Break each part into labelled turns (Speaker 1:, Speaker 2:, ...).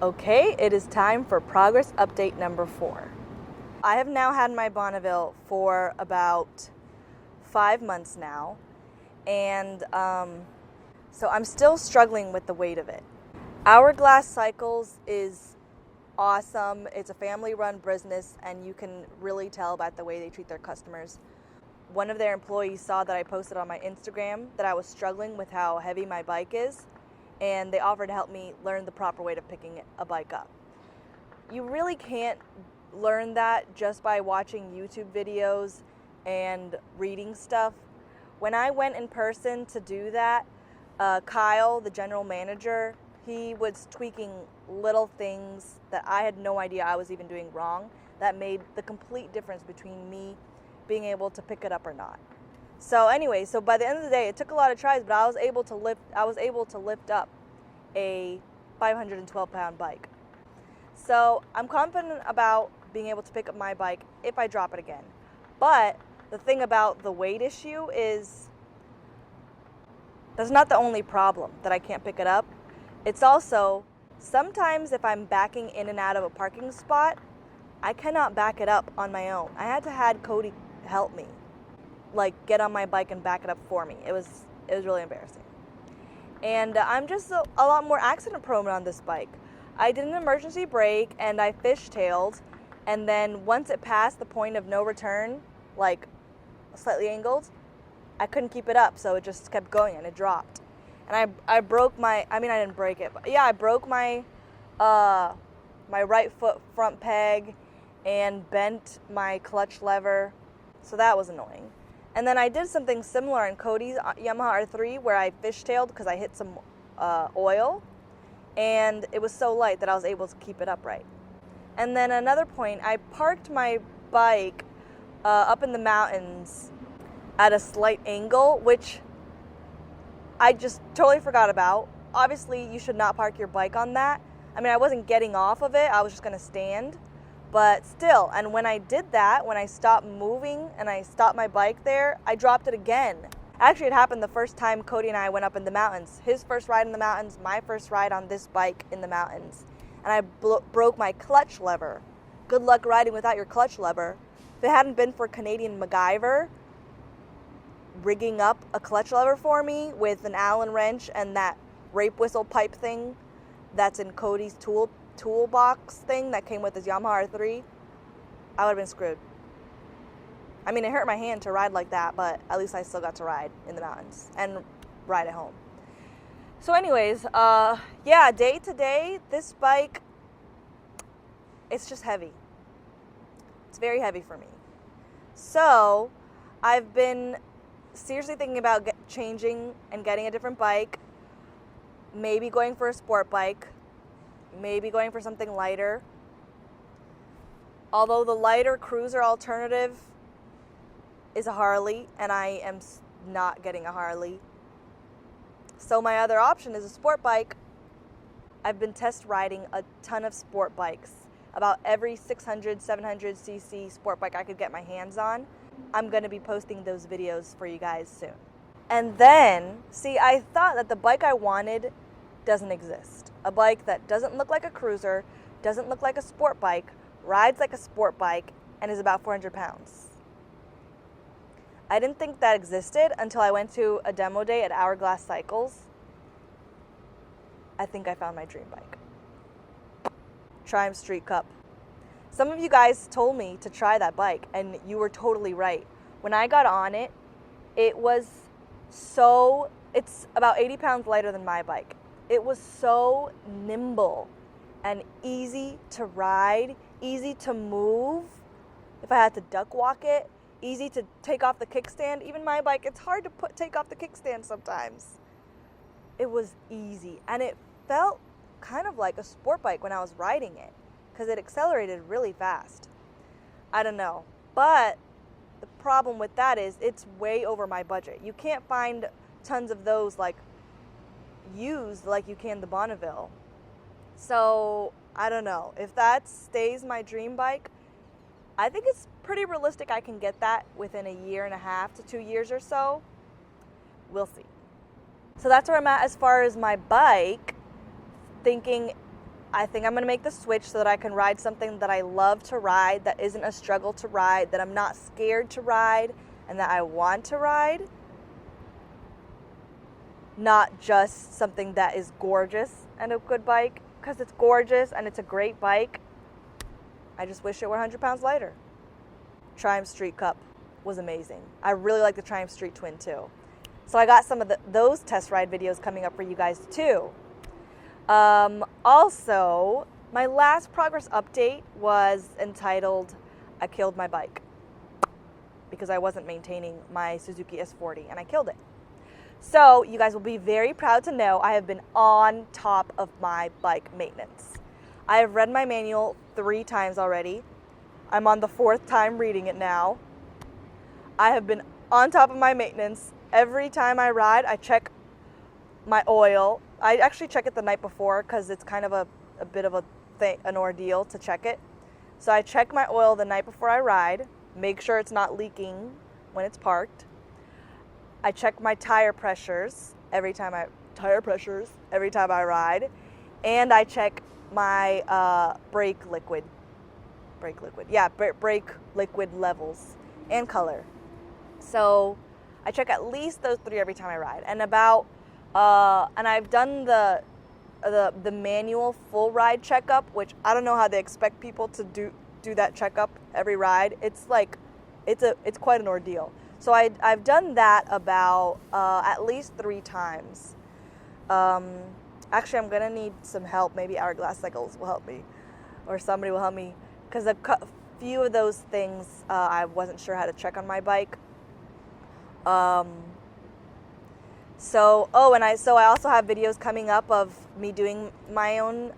Speaker 1: Okay, it is time for progress update number 4. I have now had my Bonneville for about 5 months now, and so I'm still struggling with the weight of it. Hourglass Cycles is awesome. It's a family-run business, and you can really tell by the way they treat their customers. One of their employees saw that I posted on my Instagram that I was struggling with how heavy my bike is, and they offered to help me learn the proper way of picking a bike up. You really can't learn that just by watching YouTube videos and reading stuff. When I went in person to do that, Kyle, the general manager, he was tweaking little things that I had no idea I was even doing wrong that made the complete difference between me being able to pick it up or not. So anyway, by the end of the day, it took a lot of tries, but I was able to lift up a 512-pound bike. So I'm confident about being able to pick up my bike if I drop it again. But the thing about the weight issue is that's not the only problem that I can't pick it up. It's also sometimes if I'm backing in and out of a parking spot, I cannot back it up on my own. I had to have Cody help me, like get on my bike and back it up for me. It was really embarrassing. And I'm just a lot more accident prone on this bike. I did an emergency brake and I fishtailed, and then once it passed the point of no return, like slightly angled, I couldn't keep it up, so it just kept going and it dropped. And I broke my, I didn't break it, but yeah, I broke my my right foot front peg and bent my clutch lever, so that was annoying. And then I did something similar in Cody's Yamaha R3 where I fishtailed because I hit some oil, and it was so light that I was able to keep it upright. And then another point, I parked my bike up in the mountains at a slight angle, which I just totally forgot about. Obviously, you should not park your bike on that. I wasn't getting off of it, I was just gonna stand. But still, and when I did that, when I stopped moving and I stopped my bike there, I dropped it again. Actually, it happened the first time Cody and I went up in the mountains. His first ride in the mountains, my first ride on this bike in the mountains. And I broke my clutch lever. Good luck riding without your clutch lever. If it hadn't been for Canadian MacGyver rigging up a clutch lever for me with an Allen wrench and that rape whistle pipe thing that's in Cody's toolbox thing that came with his Yamaha R3, I would have been screwed. It hurt my hand to ride like that, but at least I still got to ride in the mountains and ride at home. So anyways, day to day, this bike, it's just heavy. It's very heavy for me. So I've been seriously thinking about changing and getting a different bike, maybe going for a sport bike, maybe going for something lighter. Although the lighter cruiser alternative is a Harley, and I am not getting a Harley. So my other option is a sport bike. I've been test riding a ton of sport bikes. About every 600, 700cc sport bike I could get my hands on. I'm going to be posting those videos for you guys soon. And then, I thought that the bike I wanted doesn't exist. A bike that doesn't look like a cruiser, doesn't look like a sport bike, rides like a sport bike, and is about 400 pounds. I didn't think that existed until I went to a demo day at Hourglass Cycles. I think I found my dream bike. Triumph Street Cup. Some of you guys told me to try that bike, and you were totally right. When I got on it, it's about 80 pounds lighter than my bike. It was so nimble and easy to ride, easy to move. If I had to duck walk it, easy to take off the kickstand. Even my bike, it's hard to take off the kickstand sometimes. It was easy, and it felt kind of like a sport bike when I was riding it because it accelerated really fast. I don't know, but the problem with that is it's way over my budget. You can't find tons of those used like you can the Bonneville. So I don't know if that stays my dream bike. I think it's pretty realistic I can get that within a year and a half to 2 years or so. We'll see. So that's where I'm at as far as my bike, thinking I think I'm going to make the switch so that I can ride something that I love to ride, that isn't a struggle to ride, that I'm not scared to ride, and that I want to ride. Not just something that is gorgeous and a good bike, because it's gorgeous and it's a great bike. I just wish it were 100 pounds lighter. Triumph Street Cup was amazing. I really like the Triumph Street Twin too. So I got some of those test ride videos coming up for you guys too. Also, my last progress update was entitled, I killed my bike, because I wasn't maintaining my Suzuki S40 and I killed it. So you guys will be very proud to know I have been on top of my bike maintenance. I have read my manual 3 times already. I'm on the 4th time reading it now. I have been on top of my maintenance. Every time I ride, I check my oil. I actually check it the night before because it's kind of a bit of an ordeal to check it. So I check my oil the night before I ride, make sure it's not leaking when it's parked. I check my tire pressures every time I ride, and I check my brake liquid levels and color. So I check at least those 3 every time I ride, and and I've done the manual full ride checkup, which I don't know how they expect people to do that checkup every ride. It's like it's quite an ordeal. So I've done that about at least 3 times. Actually, I'm gonna need some help. Maybe Hourglass Cycles will help me, or somebody will help me, because a few of those things I wasn't sure how to check on my bike. So I also have videos coming up of me doing my own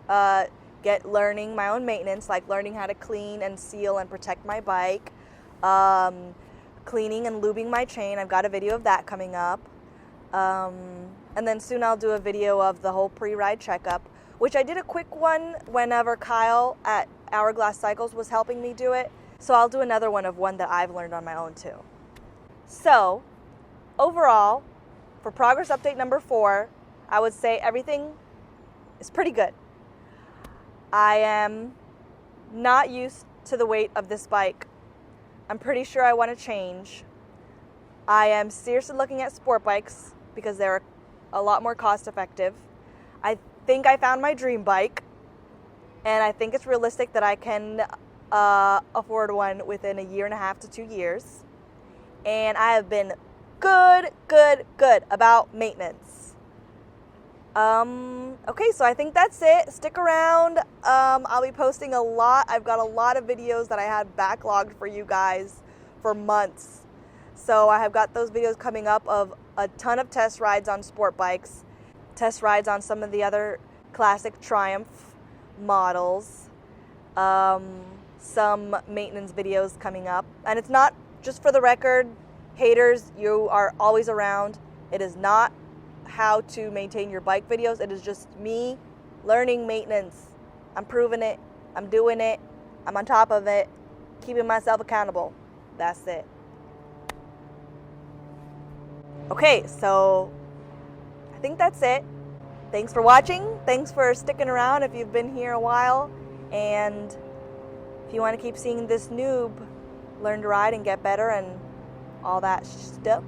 Speaker 1: learning my own maintenance, like learning how to clean and seal and protect my bike. Cleaning and lubing my chain. I've got a video of that coming up. And then soon I'll do a video of the whole pre-ride checkup, which I did a quick one whenever Kyle at Hourglass Cycles was helping me do it. So I'll do another one of one that I've learned on my own too. So overall, for progress update number 4, I would say everything is pretty good. I am not used to the weight of this bike. I'm pretty sure I want to change. I am seriously looking at sport bikes because they're a lot more cost effective. I think I found my dream bike, and I think it's realistic that I can afford one within 1.5 to 2 years. And I have been good about maintenance. Okay, so I think that's it. Stick around. I'll be posting a lot. I've got a lot of videos that I had backlogged for you guys for months. So I have got those videos coming up of a ton of test rides on sport bikes, test rides on some of the other classic Triumph models, some maintenance videos coming up. And it's not, just for the record, haters, you are always around. It is not how to maintain your bike videos. It is just me learning maintenance. I'm proving it. I'm doing it. I'm on top of it. Keeping myself accountable. That's it. Okay, so I think that's it. Thanks for watching. Thanks for sticking around if you've been here a while. And if you want to keep seeing this noob learn to ride and get better and all that stuff,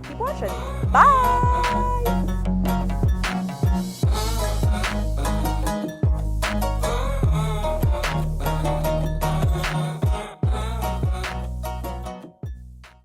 Speaker 1: keep watching. Bye!